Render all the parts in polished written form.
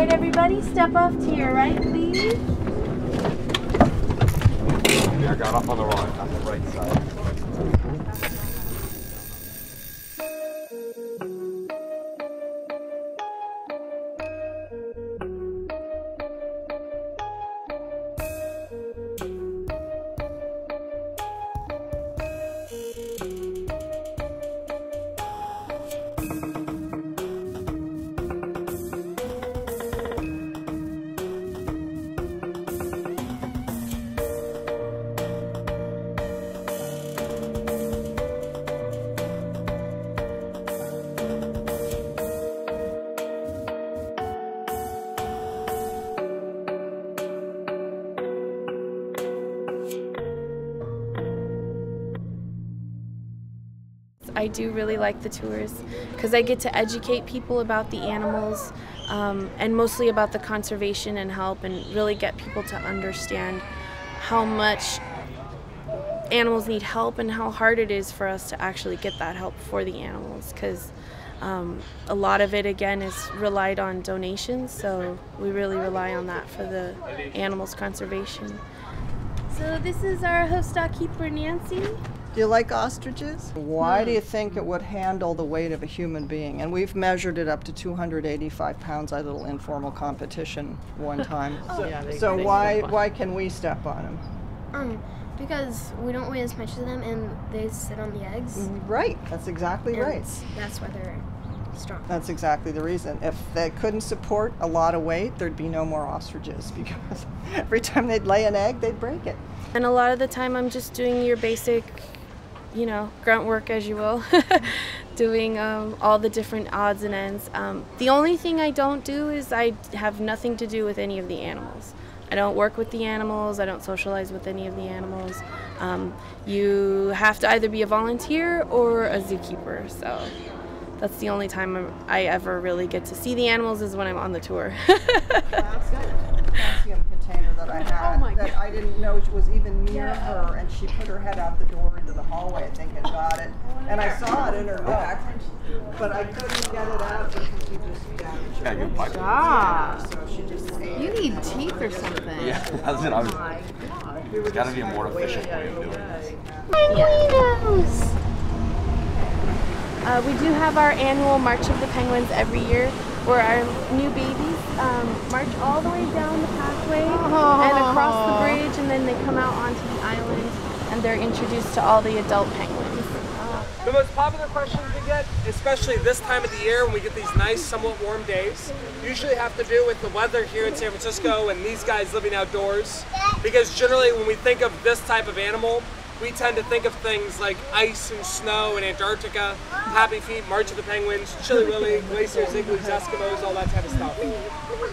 right, everybody, step off to your right, please. I got off on the right side. I do really like the tours because I get to educate people about the animals and mostly about the conservation and help, and really get people to understand how much animals need help and how hard it is for us to actually get that help for the animals, because a lot of it again is relied on donations, so we really rely on that for the animals conservation. So this is our host dog keeper, Nancy. Do you like ostriches? Why do you think it would handle the weight of a human being? And we've measured it up to 285 pounds at a little informal competition one time. So why can we step on them? Because we don't weigh as much as them, and they sit on the eggs. Right, that's exactly right. That's why they're strong. That's exactly the reason. If they couldn't support a lot of weight, there'd be no more ostriches, because every time they'd lay an egg, they'd break it. And a lot of the time I'm just doing your basic, you know, grunt work, as you will, doing all the different odds and ends. The only thing I don't do is I have nothing to do with any of the animals. I don't work with the animals, I don't socialize with any of the animals. You have to either be a volunteer or a zookeeper, so that's the only time I ever really get to see the animals, is when I'm on the tour. Calcium container that I had that I didn't know was even near her, and she put her head out the door into the hallway, I think, and got it. And I saw it in her neck, but I couldn't get it out because she just damaged it. Stop. So she just ate You it. need teeth or something. Yeah, that's it. There's got to be a more efficient way of doing this. We do have our annual March of the Penguins every year, where our new babies march all the way down the pathway and across the bridge, and then they come out onto the island and they're introduced to all the adult penguins. The most popular questions we get, especially this time of the year when we get these nice, somewhat warm days, usually have to do with the weather here in San Francisco and these guys living outdoors. Because generally when we think of this type of animal, we tend to think of things like ice and snow in Antarctica, Happy Feet, March of the Penguins, Chilly Willy, glaciers, igloos, Eskimos, all that type of stuff.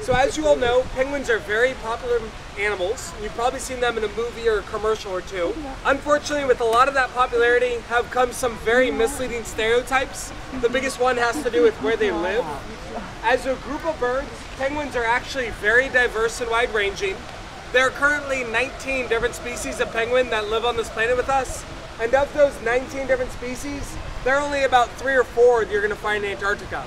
So as you all know, penguins are very popular animals. You've probably seen them in a movie or a commercial or two. Unfortunately, with a lot of that popularity have come some very misleading stereotypes. The biggest one has to do with where they live. As a group of birds, penguins are actually very diverse and wide-ranging. There are currently 19 different species of penguin that live on this planet with us, and of those 19 different species, there are only about 3 or 4 that you're going to find in Antarctica.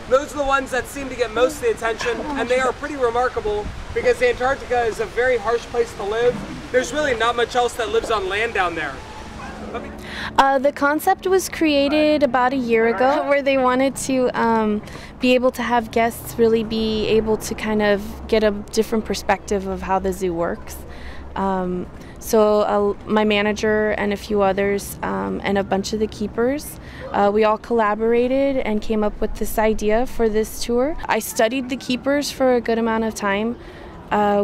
Those are the ones that seem to get most of the attention, and they are pretty remarkable because Antarctica is a very harsh place to live. There's really not much else that lives on land down there. The concept was created about a year ago, where they wanted to be able to have guests really be able to kind of get a different perspective of how the zoo works. So my manager and a few others and a bunch of the keepers, we all collaborated and came up with this idea for this tour. I studied the keepers for a good amount of time.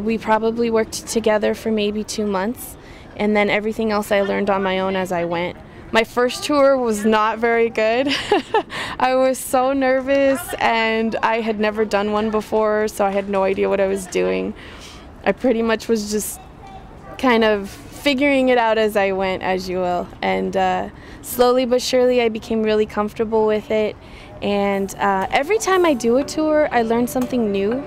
We probably worked together for maybe 2 months. And then everything else I learned on my own as I went. My first tour was not very good. I was so nervous, and I had never done one before, so I had no idea what I was doing. I pretty much was just kind of figuring it out as I went, as you will. And slowly but surely I became really comfortable with it. And every time I do a tour, I learn something new.